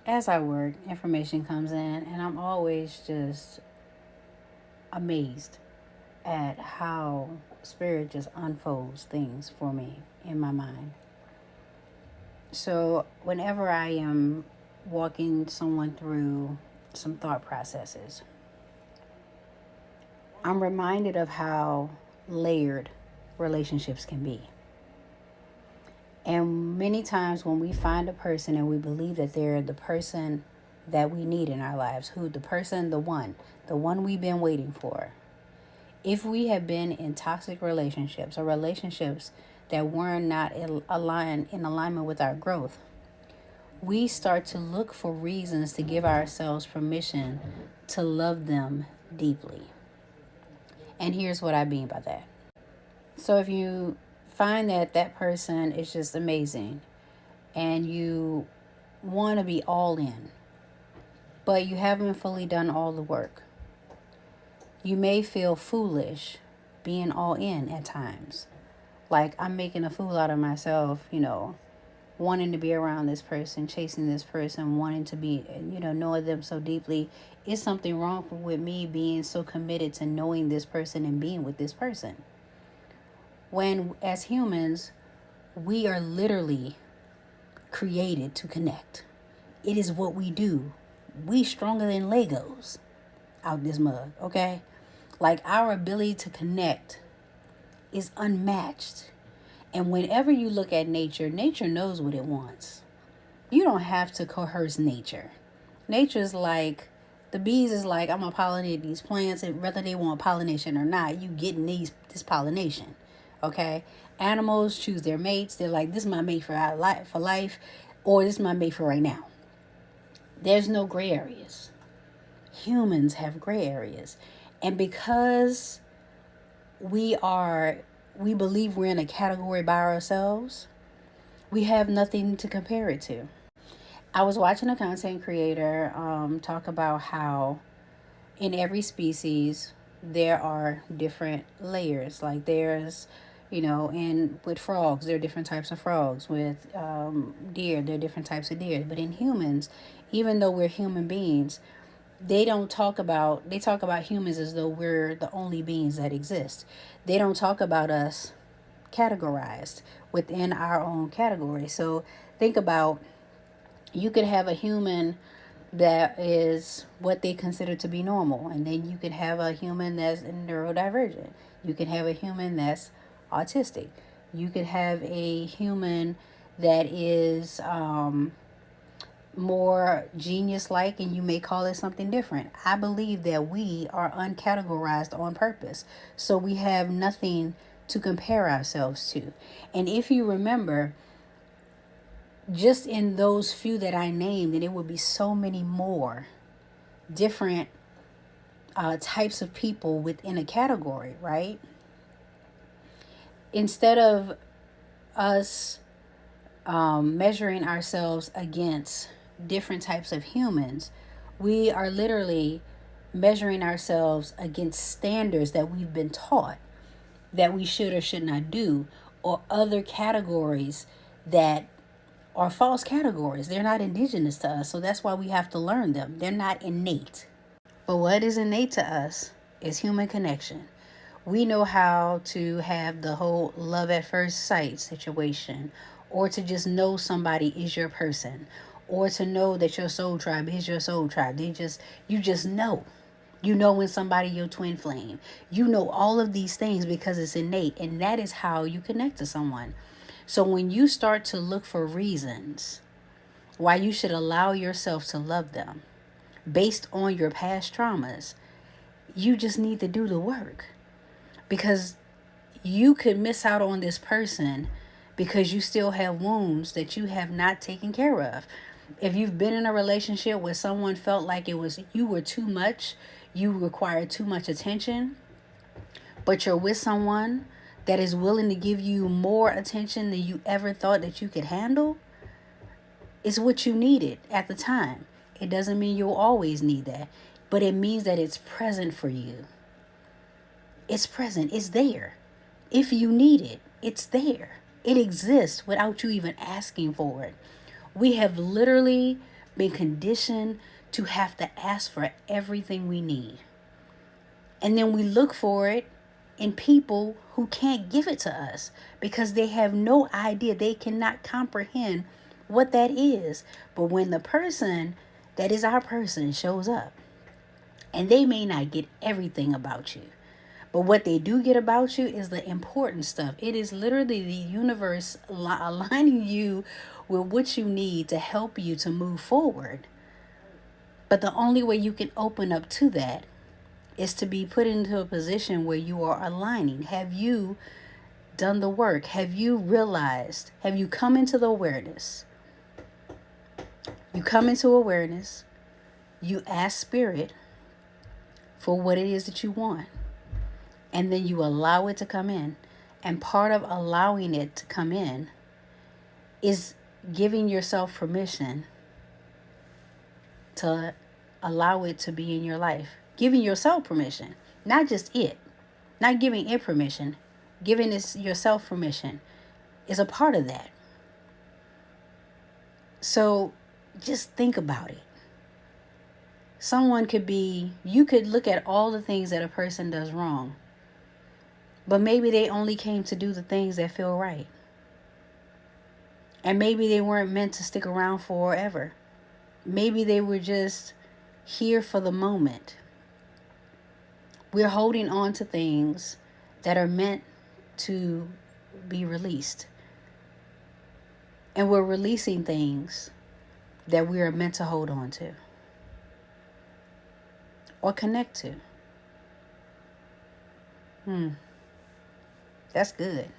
as I work, information comes in, and I'm always just amazed at how spirit just unfolds things for me in my mind. So, whenever I am walking someone through some thought processes, I'm reminded of how layered relationships can be. And many times when we find a person and we believe that they're the person that we need in our lives, the one we've been waiting for. If we have been in toxic relationships or relationships that were not in alignment with our growth, we start to look for reasons to give ourselves permission to love them deeply. And here's what I mean by that. So if you find that that person is just amazing and you want to be all in, but you haven't fully done all the work, you may feel foolish being all in at times. Like, I'm making a fool out of myself, wanting to be around this person, chasing this person, wanting to be, knowing them so deeply. Is something wrong with me being so committed to knowing this person and being with this person? When, as humans, we are literally created to connect. It is what we do. We stronger than Legos out this mug, okay? Like, our ability to connect is unmatched. And whenever you look at nature, nature knows what it wants. You don't have to coerce nature. Nature's like, the bees is like, I'm going to pollinate these plants, and whether they want pollination or not, you getting this pollination, okay? Animals choose their mates. They're like, this is my mate for life, or this is my mate for right now. There's no gray areas. Humans have gray areas. And because we believe we're in a category by ourselves, we have nothing to compare it to. I was watching a content creator talk about how in every species there are different layers. Like, there's, and with frogs, there are different types of frogs. With deer, there are different types of deer. But in humans, even though we're human beings, they talk about humans as though we're the only beings that exist. They don't talk about us categorized within our own category. So think about, you could have a human that is what they consider to be normal, and then you could have a human that's neurodivergent. You could have a human that's autistic. You could have a human that is more genius-like, and you may call it something different. I believe that we are uncategorized on purpose, so we have nothing to compare ourselves to. And if you remember, just in those few that I named, and it would be so many more different types of people within a category, right? Instead of us measuring ourselves against different types of humans, we are literally measuring ourselves against standards that we've been taught that we should or should not do, or other categories that are false categories. They're not indigenous to us, so that's why we have to learn them. They're not innate. But what is innate to us is human connection. We know how to have the whole love at first sight situation, or to just know somebody is your person, or to know that your soul tribe is your soul tribe. You just know. You know when somebody your twin flame. You know all of these things because it's innate, and that is how you connect to someone. So when you start to look for reasons why you should allow yourself to love them based on your past traumas, you just need to do the work. Because you could miss out on this person because you still have wounds that you have not taken care of. If you've been in a relationship where someone felt like you were too much, you required too much attention, but you're with someone that is willing to give you more attention than you ever thought that you could handle, it's what you needed at the time. It doesn't mean you'll always need that, but it means that it's present for you. It's present. It's there. If you need it, it's there. It exists without you even asking for it. We have literally been conditioned to have to ask for everything we need. And then we look for it in people who can't give it to us because they have no idea. They cannot comprehend what that is. But when the person that is our person shows up, and they may not get everything about you, but what they do get about you is the important stuff. It is literally the universe aligning you with what you need to help you to move forward. But the only way you can open up to that is to be put into a position where you are aligning. Have you done the work? Have you realized? Have you come into the awareness? You come into awareness. You ask spirit for what it is that you want. And then you allow it to come in. And part of allowing it to come in is giving yourself permission to allow it to be in your life. Giving yourself permission. Not just it. Not giving it permission. Giving yourself permission is a part of that. So just think about it. You could look at all the things that a person does wrong. But maybe they only came to do the things that feel right. And maybe they weren't meant to stick around forever. Maybe they were just here for the moment. We're holding on to things that are meant to be released. And we're releasing things that we are meant to hold on to. Or connect to. That's good.